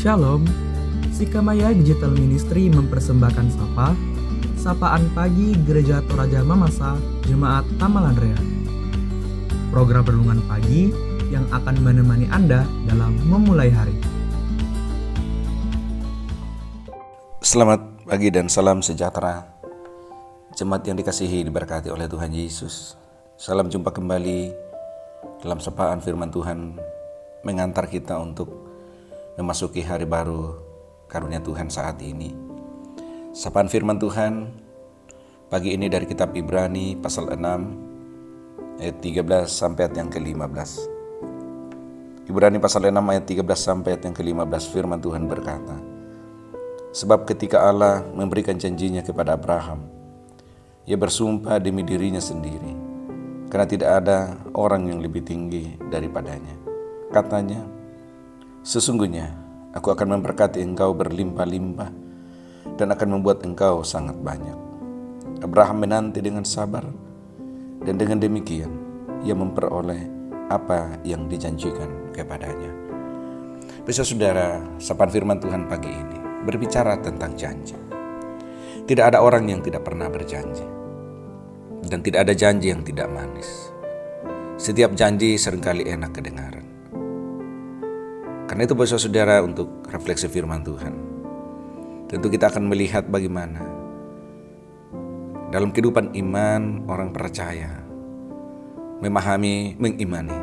Shalom, Sikamaya Digital Ministry mempersembahkan Sapaan Pagi Gereja Toraja Mamasa Jemaat Tamalandrea. Program renungan pagi yang akan menemani Anda dalam memulai hari. Selamat pagi dan salam sejahtera. Jemaat yang dikasihi diberkati oleh Tuhan Yesus. Salam jumpa kembali dalam sapaan firman Tuhan mengantar kita untuk memasuki hari baru karunia Tuhan saat ini. Sapaan firman Tuhan pagi ini dari kitab Ibrani pasal 6 ayat 13 sampai ayat yang ke-15. Ibrani pasal 6 ayat 13 sampai ayat yang ke-15 firman Tuhan berkata, sebab ketika Allah memberikan janjinya kepada Abraham, ia bersumpah demi dirinya sendiri, karena tidak ada orang yang lebih tinggi daripadanya. Katanya, sesungguhnya aku akan memberkati engkau berlimpah-limpah dan akan membuat engkau sangat banyak. Abraham menanti dengan sabar, dan dengan demikian ia memperoleh apa yang dijanjikan kepadanya. Saudara, sapaan firman Tuhan pagi ini berbicara tentang janji. Tidak ada orang yang tidak pernah berjanji, dan tidak ada janji yang tidak manis. Setiap janji seringkali enak kedengaran. Karena itu saudara, untuk refleksi firman Tuhan, tentu kita akan melihat bagaimana dalam kehidupan iman orang percaya memahami, mengimani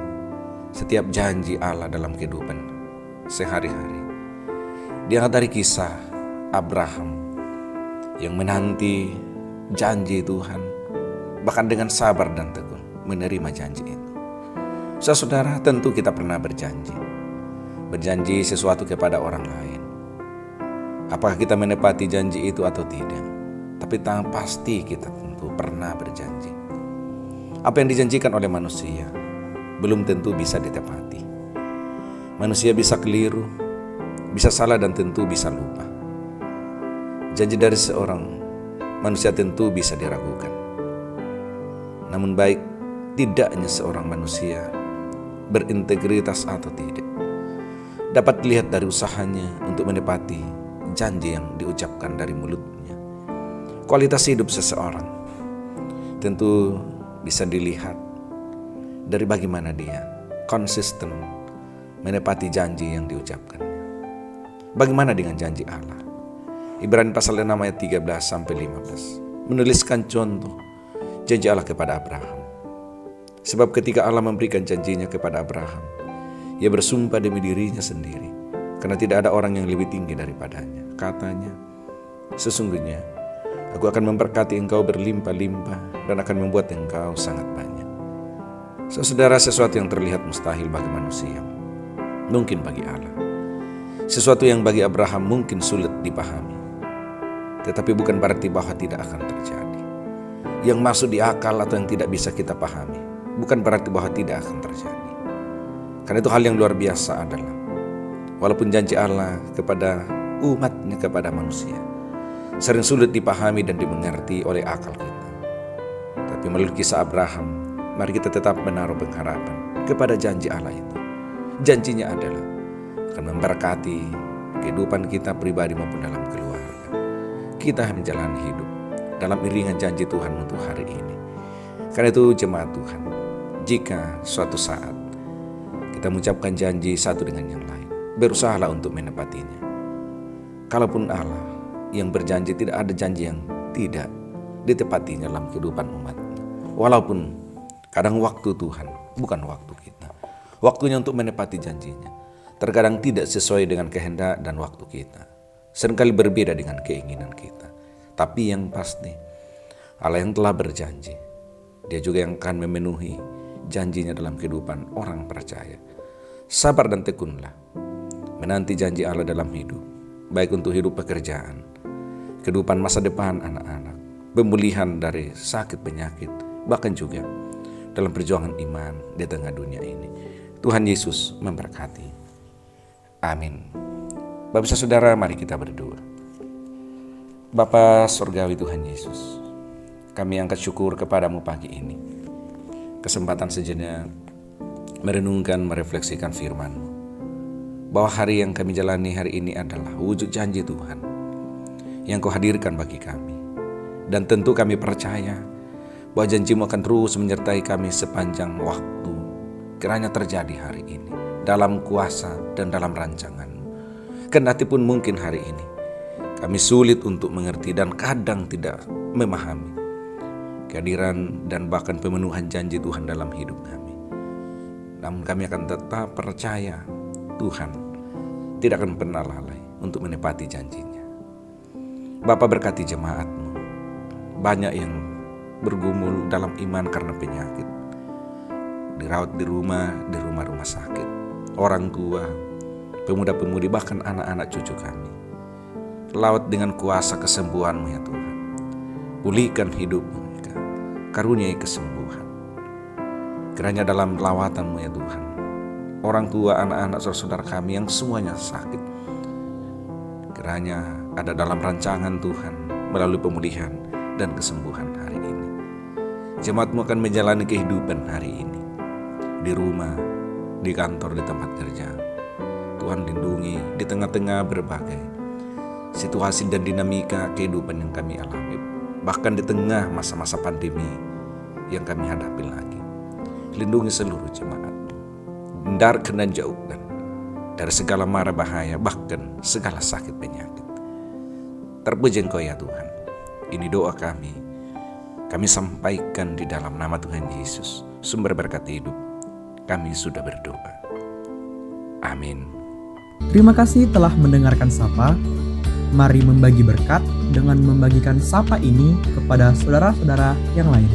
setiap janji Allah dalam kehidupan sehari-hari. Diangkat dari kisah Abraham yang menanti janji Tuhan, bahkan dengan sabar dan tekun menerima janji itu. Saudara, tentu kita pernah berjanji sesuatu kepada orang lain. Apakah kita menepati janji itu atau tidak? Tapi pasti kita tentu pernah berjanji. Apa yang dijanjikan oleh manusia belum tentu bisa ditepati. Manusia bisa keliru, bisa salah, dan tentu bisa lupa. Janji dari seorang manusia tentu bisa diragukan. Namun baik tidaknya seorang manusia berintegritas atau tidak dapat dilihat dari usahanya untuk menepati janji yang diucapkan dari mulutnya. Kualitas hidup seseorang tentu bisa dilihat dari bagaimana dia konsisten menepati janji yang diucapkannya. Bagaimana dengan janji Allah? Ibrani pasal 6 ayat 13 sampai 15 menuliskan contoh janji Allah kepada Abraham. Sebab ketika Allah memberikan janjinya kepada Abraham, ia bersumpah demi dirinya sendiri, karena tidak ada orang yang lebih tinggi daripadanya. Katanya, sesungguhnya aku akan memberkati engkau berlimpah-limpah dan akan membuat engkau sangat banyak. Saudara, sesuatu yang terlihat mustahil bagi manusia mungkin bagi Allah. Sesuatu yang bagi Abraham mungkin sulit dipahami, tetapi bukan berarti bahwa tidak akan terjadi. Yang masuk di akal atau yang tidak bisa kita pahami bukan berarti bahwa tidak akan terjadi. Karena itu hal yang luar biasa adalah walaupun janji Allah kepada umatnya, kepada manusia sering sulit dipahami dan dimengerti oleh akal kita, tapi melalui kisah Abraham, mari kita tetap menaruh pengharapan kepada janji Allah itu. Janjinya adalah akan memberkati kehidupan kita pribadi maupun dalam keluarga. Kita menjalani hidup dalam iringan janji Tuhan untuk hari ini. Karena itu jemaat Tuhan, jika suatu saat kita mengucapkan janji satu dengan yang lain, berusahalah untuk menepatinya. Kalaupun Allah yang berjanji, tidak ada janji yang tidak ditepatinya dalam kehidupan umatnya. Walaupun kadang waktu Tuhan bukan waktu kita. Waktunya untuk menepati janjinya terkadang tidak sesuai dengan kehendak dan waktu kita. Seringkali berbeda dengan keinginan kita. Tapi yang pasti, Allah yang telah berjanji, Dia juga yang akan memenuhi janjinya dalam kehidupan orang percaya. Sabar dan tekunlah menanti janji Allah dalam hidup, baik untuk hidup pekerjaan, kehidupan masa depan anak-anak, pemulihan dari sakit penyakit, bahkan juga dalam perjuangan iman di tengah dunia ini. Tuhan Yesus memberkati. Amin. Bapak saudara, mari kita berdoa. Bapa Surgawi Tuhan Yesus, kami angkat syukur kepadamu pagi ini. Kesempatan sejenak merenungkan, merefleksikan firman-Mu. bahwa hari yang kami jalani hari ini adalah wujud janji Tuhan yang Kau hadirkan bagi kami. Dan tentu kami percaya bahwa janji-Mu akan terus menyertai kami sepanjang waktu. Kiranya terjadi hari ini dalam kuasa dan dalam rancangan-Mu. Kendati pun mungkin hari ini kami sulit untuk mengerti dan kadang tidak memahami kehadiran dan bahkan pemenuhan janji Tuhan dalam hidup kami. Namun kami akan tetap percaya Tuhan tidak akan pernah lalai untuk menepati janjinya. Bapa, berkati jemaat-Mu. Banyak yang bergumul dalam iman karena penyakit, dirawat di rumah-rumah sakit, orang tua, pemuda-pemudi, bahkan anak-anak cucu kami. Lawat dengan kuasa kesembuhan-Mu ya Tuhan. Pulihkan hidup mereka, karuniai kesembuhan. Kiranya dalam lawatan-Mu ya Tuhan, orang tua, anak-anak, saudara-saudara kami yang semuanya sakit, kiranya ada dalam rancangan Tuhan melalui pemulihan dan kesembuhan hari ini. Jemaat-Mu akan menjalani kehidupan hari ini di rumah, di kantor, di tempat kerja. Tuhan lindungi di tengah-tengah berbagai situasi dan dinamika kehidupan yang kami alami, bahkan di tengah masa-masa pandemi yang kami hadapi lagi. Lindungi seluruh jemaat, hindarkan dan jauhkan dari segala mara bahaya, bahkan segala sakit penyakit. Terpuji Engkau ya Tuhan. Ini doa kami sampaikan di dalam nama Tuhan Yesus, sumber berkat hidup. Kami sudah berdoa. Amin. Terima kasih telah mendengarkan Sapa. Mari membagi berkat dengan membagikan Sapa ini kepada saudara-saudara yang lain.